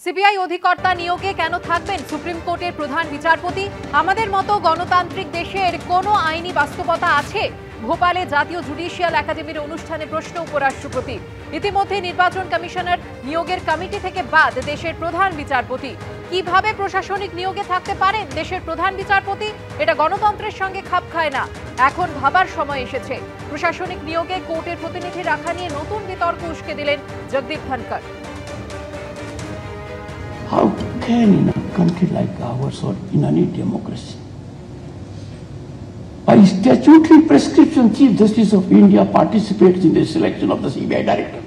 CBI অধিকর্তা নিয়োগে কেন থাকবেন সুপ্রিম কোর্টের প্রধান বিচারপতি? আমাদের মতো গণতান্ত্রিক দেশের কোনো আইনি বাস্তবতা আছে? ভোপালে জাতীয় জুডিশিয়াল একাডেমির অনুষ্ঠানে প্রশ্ন উপরাষ্ট্রপতি। ইতিমধ্যে নির্বাচন কমিশনের নিয়োগের কমিটি থেকে বাদ দেশের প্রধান বিচারপতি। কিভাবে প্রশাসনিক নিয়োগে থাকতে পারেন দেশের প্রধান বিচারপতি? এটা গণতন্ত্রের সঙ্গে খাপ খায় না। এখন ভাবার সময় এসেছে। প্রশাসনিক নিয়োগে কোর্টের প্রতিনিধি রাখা নিয়ে নতুন বিতর্ক উস্কে দিলেন Jagdeep Dhankhar. How can in a country like ours or in any democracy, by statutory prescription, Chief Justice of India participates in the selection of the CBI director?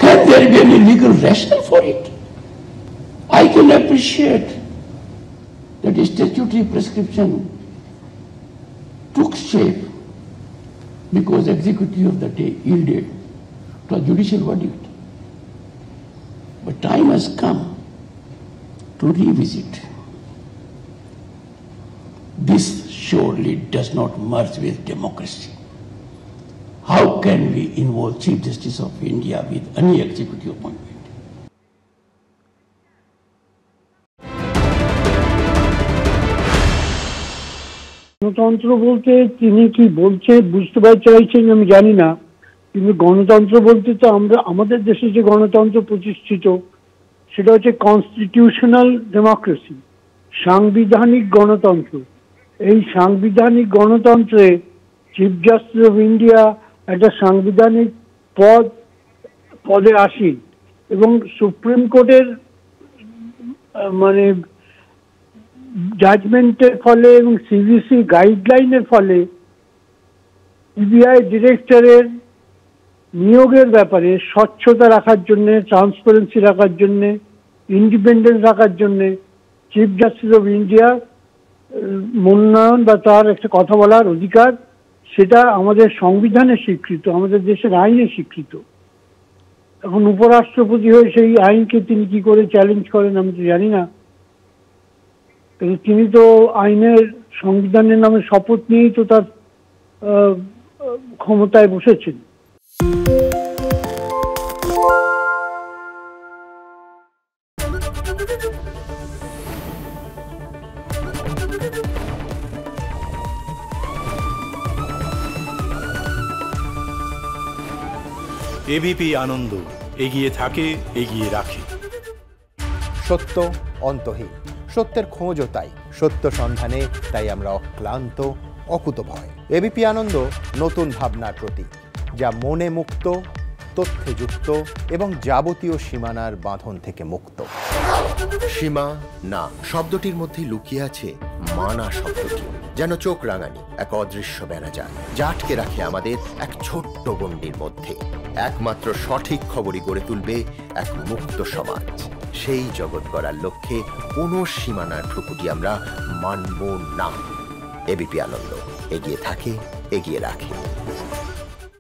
Can there be any legal rationale for it? I can appreciate that statutory prescription took shape because the executive of the day yielded to a judicial verdict. But time has come to revisit. This surely does not merge with democracy. How can we involve Chief Justice of India with any executive appointment? গণতন্ত্র বলতে তিনি কি বলছে বুঝতে চাইছেন আমি জানি না, কিন্তু গণতন্ত্র বলতে তো আমরা আমাদের দেশে যে গণতন্ত্র প্রতিষ্ঠিত সেটা হচ্ছে কনস্টিটিউশনাল ডেমোক্রেসি, সাংবিধানিক গণতন্ত্র। এই সাংবিধানিক গণতন্ত্রে চিফ জাস্টিস অফ ইন্ডিয়া একটা সাংবিধানিক পদে আসীন এবং সুপ্রিম কোর্টের মানে জাজমেন্টের ফলে এবং সিবিসি গাইডলাইনের ফলে সিবিআই ডিরেক্টরের নিয়োগের ব্যাপারে স্বচ্ছতা রাখার জন্য, ট্রান্সপারেন্সি রাখার জন্য, ইন্ডিপেন্ডেন্স রাখার জন্য চিফ জাস্টিস অফ ইন্ডিয়া মনোনয়ন বা তার একটা কথা বলার অধিকার, সেটা আমাদের সংবিধানে স্বীকৃত, আমাদের দেশের আইনে স্বীকৃত। এখন উপরাষ্ট্রপতি হয়ে সেই আইনকে তিনি কি করে চ্যালেঞ্জ করেন আমি তো জানি না, কিন্তু তিনি তো আইনের সংবিধানের নামে শপথ নিয়েই তো তার ক্ষমতায় বসেছেন। এবিপি আনন্দ, এগিয়ে থাকে, এগিয়ে রাখে। সত্য অন্তহীন, সত্যের খোঁজও তাই, সত্য সন্ধানে তাই আমরা অক্লান্ত, অকুতভয়। এবিপি আনন্দ নতুন ভাবনার প্রতীক, যা মনে মুক্ত, তথ্যে যুক্ত এবং যাবতীয় সীমানার বাঁধন থেকে মুক্ত। সীমা না শব্দটির মধ্যে লুকিয়ে আছে মানা শব্দটি, যেন চোখ রাঙানি এক অদৃশ্য বেড়াজাল, যা আটকে রাখে আমাদের এক ছোট্ট গণ্ডির মধ্যে। একমাত্র সঠিক খবরই গড়ে তুলবে এক মুক্ত সমাজ। সেই জগৎ গড়ার লক্ষ্যে কোনো সীমানার ঠুকুটি আমরা মানব না। এবিপি আনন্দ, এগিয়ে থাকে, এগিয়ে রাখে।